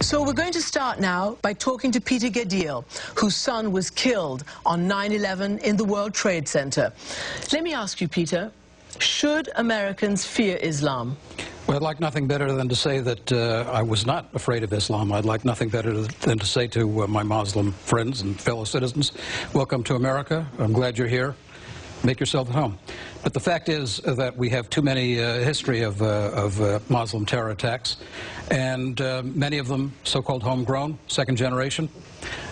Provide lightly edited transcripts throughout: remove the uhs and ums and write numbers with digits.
So we're going to start now by talking to Peter Gedil, whose son was killed on 9/11 in the World Trade Center. Let me ask you, Peter, should Americans fear Islam? Well, I'd like nothing better than to say that I was not afraid of Islam. I'd like nothing better than to say to my Muslim friends and fellow citizens, welcome to America. I'm glad you're here. Make yourself at home. But the fact is that we have too many history of Muslim terror attacks, and many of them so-called homegrown, second generation.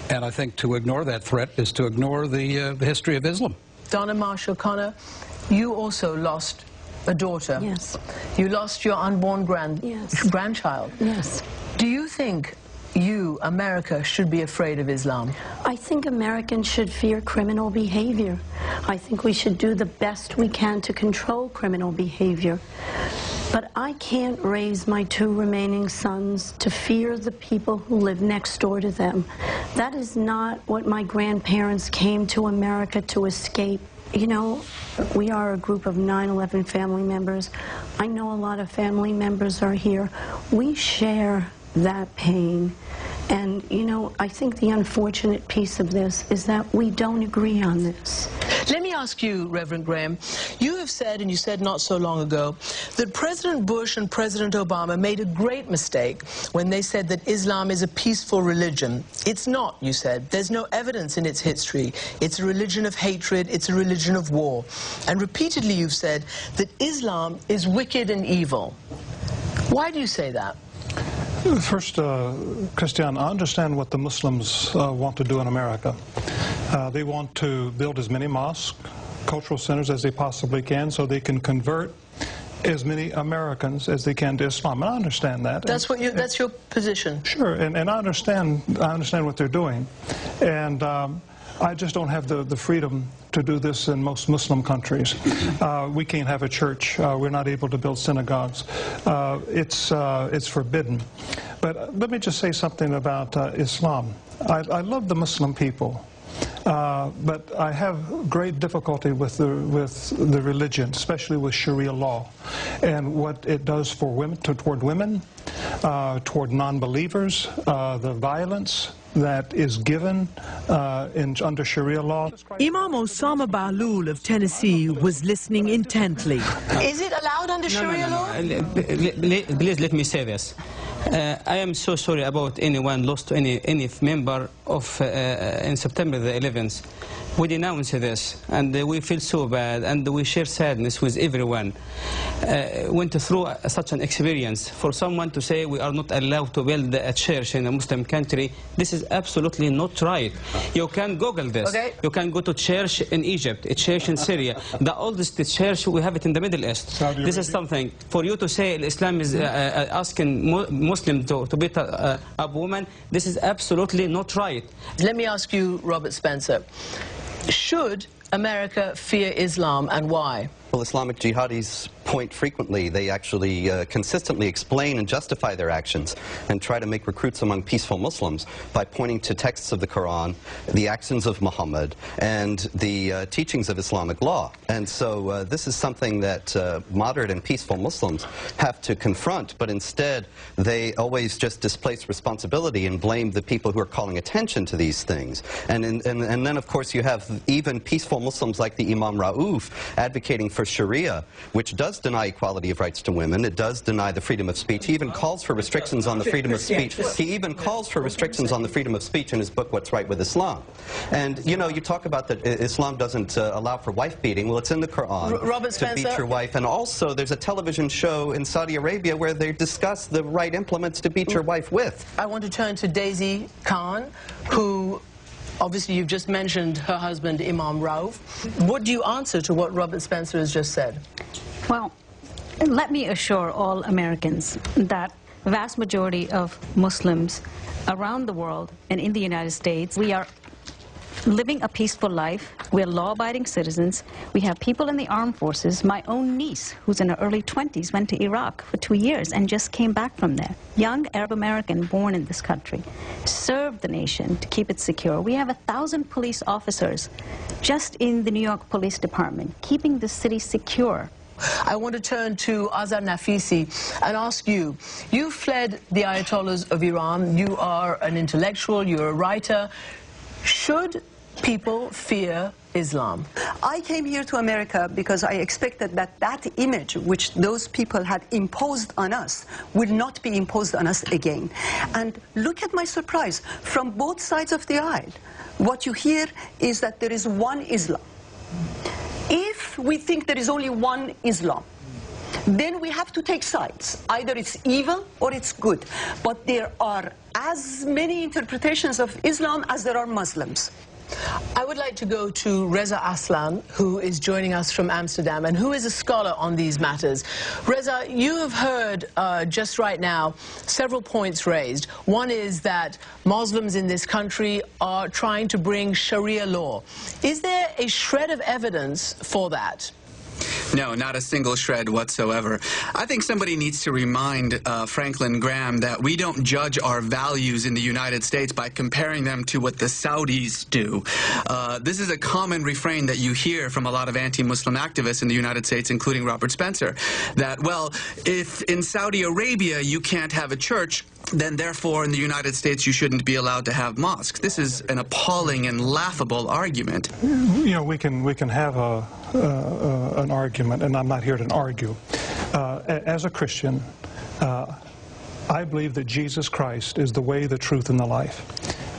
And I think to ignore that threat is to ignore the history of Islam. Donna Marshall Connor, you also lost a daughter. Yes. You lost your unborn grandchild. Yes. Do you think you, America, should be afraid of Islam? I think Americans should fear criminal behavior. I think we should do the best we can to control criminal behavior. But I can't raise my two remaining sons to fear the people who live next door to them. That is not what my grandparents came to America to escape. You know, we are a group of 9/11 family members. I know a lot of family members are here. We share that pain. And, you know, I think the unfortunate piece of this is that we don't agree on this. Let me ask you, Reverend Graham, you have said, and you said not so long ago, that President Bush and President Obama made a great mistake when they said that Islam is a peaceful religion. It's not, you said. There's no evidence in its history. It's a religion of hatred. It's a religion of war. And repeatedly you've said that Islam is wicked and evil. Why do you say that? First, Christian, I understand what the Muslims want to do in America. They want to build as many mosques, cultural centers as they possibly can so they can convert as many Americans as they can to Islam. And I understand that. That's your position. Sure, and I understand what they're doing. And I just don't have the freedom to do this in most Muslim countries. We can't have a church. We're not able to build synagogues. It's forbidden. But let me just say something about Islam. I love the Muslim people. But I have great difficulty with the religion, especially with Sharia law, and what it does for women, toward women, toward non-believers, the violence that is given under Sharia law. Imam Osama Bahlul of Tennessee was listening intently. Is it allowed under Sharia law? Please let me say this. I am so sorry about anyone lost to any member of in September the 11th. We denounce this, and we feel so bad, and we share sadness with everyone. Went through such an experience. For someone to say we are not allowed to build a church in a Muslim country, this is absolutely not right. You can Google this. Okay. You can go to church in Egypt, a church in Syria. The oldest church, we have it in the Middle East. This is something. For you to say Islam is asking Muslim to beat up women, this is absolutely not right. Let me ask you, Robert Spencer, should America fear Islam, and why? Well, Islamic jihadis point frequently. They actually consistently explain and justify their actions and try to make recruits among peaceful Muslims by pointing to texts of the Quran, the actions of Muhammad, and the teachings of Islamic law. And so this is something that moderate and peaceful Muslims have to confront, but instead they always just displace responsibility and blame the people who are calling attention to these things. And then, of course, you have even peaceful Muslims like the Imam Rauf advocating for Sharia, which does deny equality of rights to women. It does deny the freedom of speech. He even calls for restrictions on the freedom of speech. He even calls for restrictions on the freedom of speech in his book, What's Right with Islam. And, you know, you talk about that Islam doesn't allow for wife beating. Well, it's in the Quran Robert Spencer, to beat your wife. And also, there's a television show in Saudi Arabia where they discuss the right implements to beat your wife with. I want to turn to Daisy Khan, who obviously you've just mentioned her husband, Imam Rauf. What do you answer to what Robert Spencer has just said? Well, let me assure all Americans that the vast majority of Muslims around the world and in the United States, we are living a peaceful life. We're law-abiding citizens. We have people in the armed forces. My own niece, who's in her early 20s, went to Iraq for 2 years and just came back from there. Young Arab American born in this country, served the nation to keep it secure. We have 1,000 police officers just in the New York Police Department, keeping the city secure I want to turn to Azhar Nafisi and ask you, you fled the Ayatollahs of Iran. You are an intellectual, you're a writer. Should people fear Islam? I came here to America because I expected that that image which those people had imposed on us will not be imposed on us again. And look at my surprise, from both sides of the aisle, what you hear is that there is one Islam. If we think there is only one Islam, then we have to take sides. Either it's evil or it's good. But there are as many interpretations of Islam as there are Muslims. I would like to go to Reza Aslan, who is joining us from Amsterdam and who is a scholar on these matters. Reza, you have heard just right now several points raised. One is that Muslims in this country are trying to bring Sharia law. Is there a shred of evidence for that? No, not a single shred whatsoever. I think somebody needs to remind Franklin Graham that we don't judge our values in the United States by comparing them to what the Saudis do. This is a common refrain that you hear from a lot of anti-Muslim activists in the United States, including Robert Spencer, that, well, if in Saudi Arabia you can't have a church, then therefore in the United States you shouldn't be allowed to have mosques. This is an appalling and laughable argument. You know, we can have an argument, and I'm not here to argue. As a Christian, I believe that Jesus Christ is the way, the truth, and the life,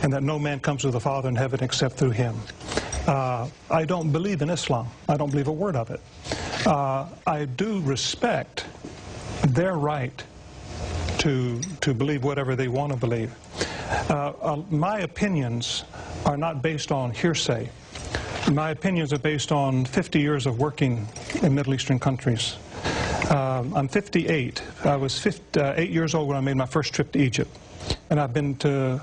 and that no man comes to the Father in heaven except through him. I don't believe in Islam. I don't believe a word of it. I do respect their right to believe whatever they want to believe. My opinions are not based on hearsay. My opinions are based on 50 years of working in Middle Eastern countries. I'm 58. I was 8 years old when I made my first trip to Egypt. And I've been to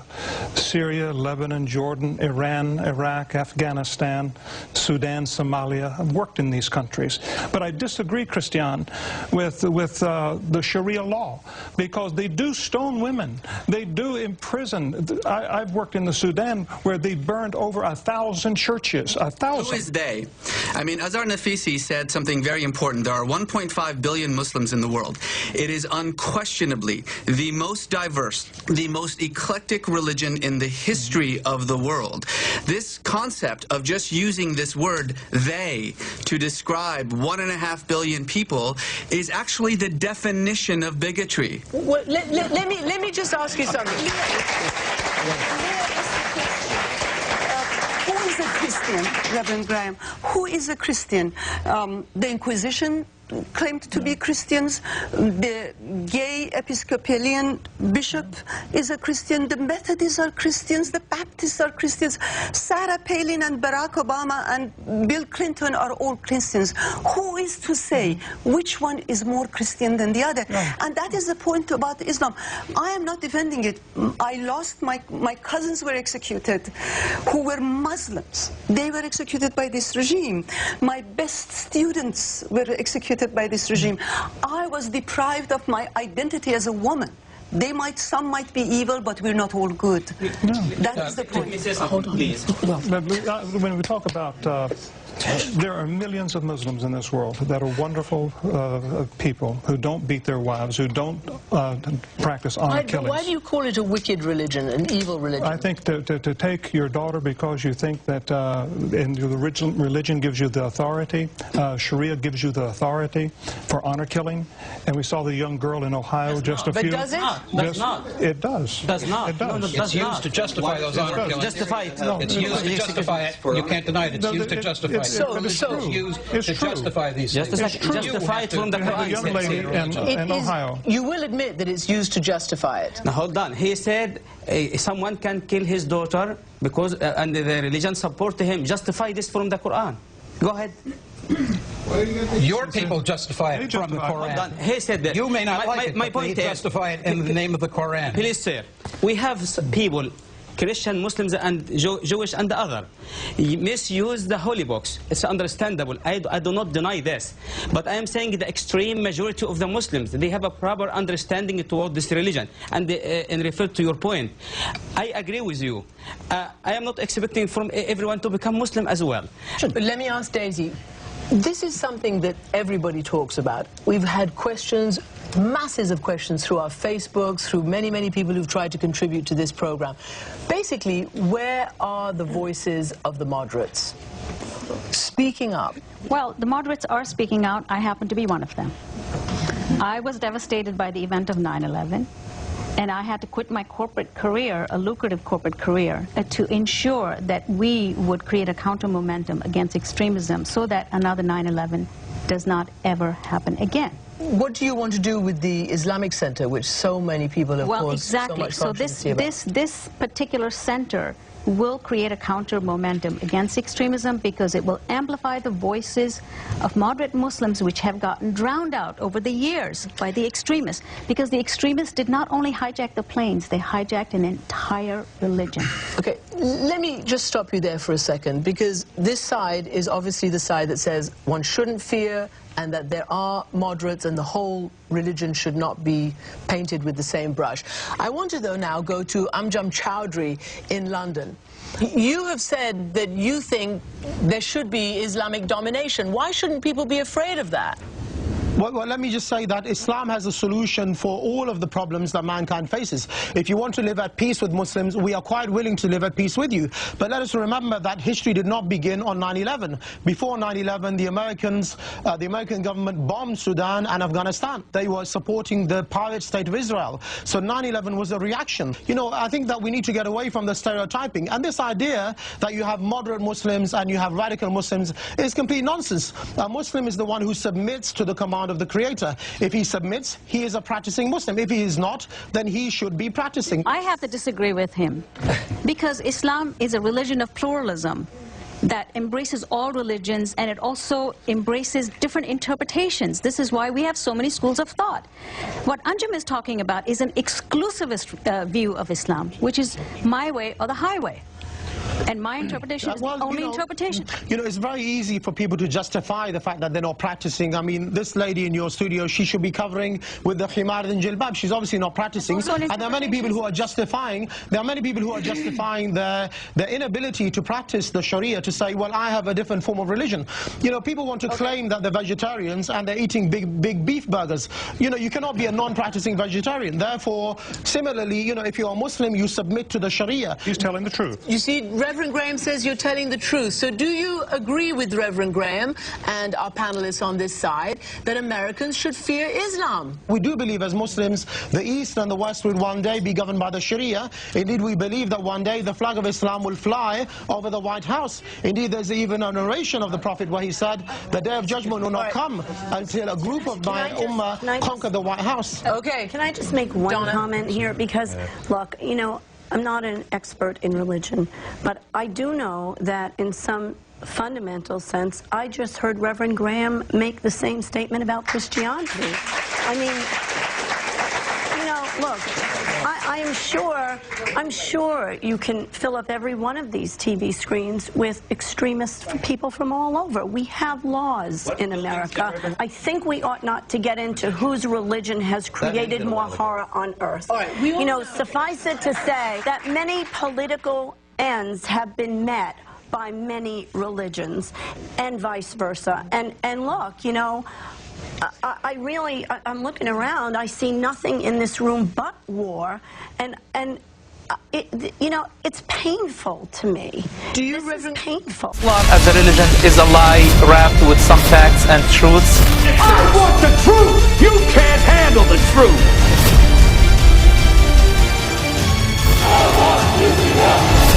Syria, Lebanon, Jordan, Iran, Iraq, Afghanistan, Sudan, Somalia. I've worked in these countries. But I disagree, Christian, with the Sharia law, because they do stone women. They do imprison. I've worked in the Sudan where they burned over 1,000 churches. 1,000. Who is they? I mean, Azhar Nafisi said something very important. There are 1.5 billion Muslims in the world. It is unquestionably the most diverse, the most eclectic religion in the history of the world. This concept of just using this word, they, to describe 1.5 billion people is actually the definition of bigotry. Well, let me just ask you something. Who is a Christian, Reverend Graham? Who is a Christian? The Inquisition claimed to be Christians. The gay Episcopalian bishop is a Christian. The Methodists are Christians. The Baptists are Christians. Sarah Palin and Barack Obama and Bill Clinton are all Christians. Who is to say which one is more Christian than the other? Right. And that is the point about Islam. I am not defending it. I lost my cousins were executed who were Muslims. They were executed by this regime. My best students were executed by this regime. I was deprived of my identity as a woman. Some might be evil, but we're not all good. No. That is the point. Hold on, please. Well, when we talk about there are millions of Muslims in this world that are wonderful people who don't beat their wives, who don't practice honor killings. Why do you call it a wicked religion, an evil religion? I think to take your daughter because you think that the religion gives you the authority, Sharia gives you the authority for honor killing, and we saw the young girl in Ohio just a few... But does it? Does not. It does. Does not. It does. No, it's used to justify those honor killings. Justify it. No, it's used to justify it. You can't deny it. It's used to justify it. It's used to justify these things. Justify it from the Quran. A young lady in Ohio. You will admit that it's used to justify it. Now, hold on. He said someone can kill his daughter because and the religion support him. Justify this from the Quran. Go ahead. Your people justify it from the Quran. He said that. You may not like it, my but point they is, justify it in the name of the Quran. Please, sir. We have people, Christian, Muslims, and Jewish, and the other, misuse the holy books. It's understandable. I do not deny this. But I am saying the extreme majority of the Muslims, they have a proper understanding toward this religion. And in refer to your point, I agree with you. I am not expecting from everyone to become Muslim as well. But let me ask Daisy. This is something that everybody talks about. We've had questions, masses of questions through our Facebooks, through many, many people who've tried to contribute to this program. Basically, where are the voices of the moderates speaking up? Well, the moderates are speaking out. I happen to be one of them. I was devastated by the event of 9/11. And I had to quit my corporate career, a lucrative corporate career, to ensure that we would create a counter-momentum against extremism so that another 9/11 does not ever happen again. What do you want to do with the Islamic Center, which so many people have well, caused exactly. so much So controversy about? this particular center will create a counter-momentum against extremism because it will amplify the voices of moderate Muslims which have gotten drowned out over the years by the extremists, because the extremists did not only hijack the planes, they hijacked an entire religion. Okay, let me just stop you there for a second, because this side is obviously the side that says one shouldn't fear and that there are moderates and the whole religion should not be painted with the same brush. I want to, though, now go to Amjad Chowdhury in London. You have said that you think there should be Islamic domination. Why shouldn't people be afraid of that? Well, let me just say that Islam has a solution for all of the problems that mankind faces. If you want to live at peace with Muslims, we are quite willing to live at peace with you. But let us remember that history did not begin on 9/11. Before 9/11, the American government bombed Sudan and Afghanistan. They were supporting the pirate state of Israel. So 9/11 was a reaction. You know, I think that we need to get away from the stereotyping. And this idea that you have moderate Muslims and you have radical Muslims is complete nonsense. A Muslim is the one who submits to the command of the Creator. If he submits, he is a practicing Muslim. If he is not, then he should be practicing. I have to disagree with him, because Islam is a religion of pluralism that embraces all religions, and it also embraces different interpretations. This is why we have so many schools of thought. What Anjum is talking about is an exclusivist view of Islam, which is my way or the highway. And my interpretation is the only interpretation. You know, it's very easy for people to justify the fact that they're not practicing. I mean, this lady in your studio, she should be covering with the khimar and jilbab. She's obviously not practicing. And there are many people who are justifying, their inability to practice the Sharia, to say, well, I have a different form of religion. You know, people want to claim that they're vegetarians and they're eating big beef burgers. You know, you cannot be a non-practicing vegetarian. Therefore, similarly, you know, if you're a Muslim, you submit to the Sharia. He's telling the truth. You see, Reverend Graham says you're telling the truth. So do you agree with Reverend Graham and our panelists on this side that Americans should fear Islam? We do believe as Muslims the East and the West will one day be governed by the Sharia. Indeed, we believe that one day the flag of Islam will fly over the White House. Indeed, there's even a narration of the Prophet where he said, the day of judgment will not come until a group of my ummah conquer the White House. Okay. Can I just make one comment here? Because, look, you know, I'm not an expert in religion, but I do know that in some fundamental sense, I just heard Reverend Graham make the same statement about Christianity. I mean, you know, look, I'm sure you can fill up every one of these TV screens with extremist people from all over. We have laws in America. I think we ought not to get into whose religion has created more horror on earth. You know, suffice it to say that many political ends have been met by many religions, and vice versa. And look, you know, I'm looking around, I see nothing in this room but war, and you know, it's painful to me. Do you, Reverend? Painful. Islam as a religion is a lie wrapped with some facts and truths. I want the truth! You can't handle the truth! I want Islam!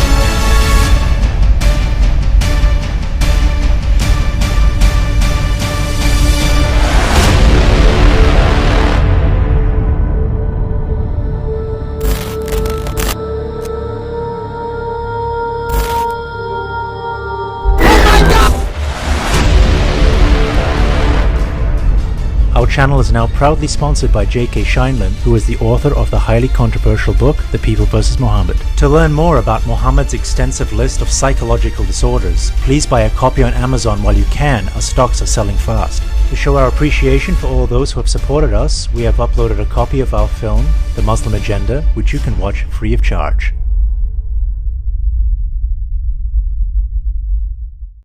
Our channel is now proudly sponsored by J.K. Scheinlin, who is the author of the highly controversial book, The People vs. Muhammad. To learn more about Muhammad's extensive list of psychological disorders, please buy a copy on Amazon while you can, as stocks are selling fast. To show our appreciation for all those who have supported us, we have uploaded a copy of our film, The Muslim Agenda, which you can watch free of charge.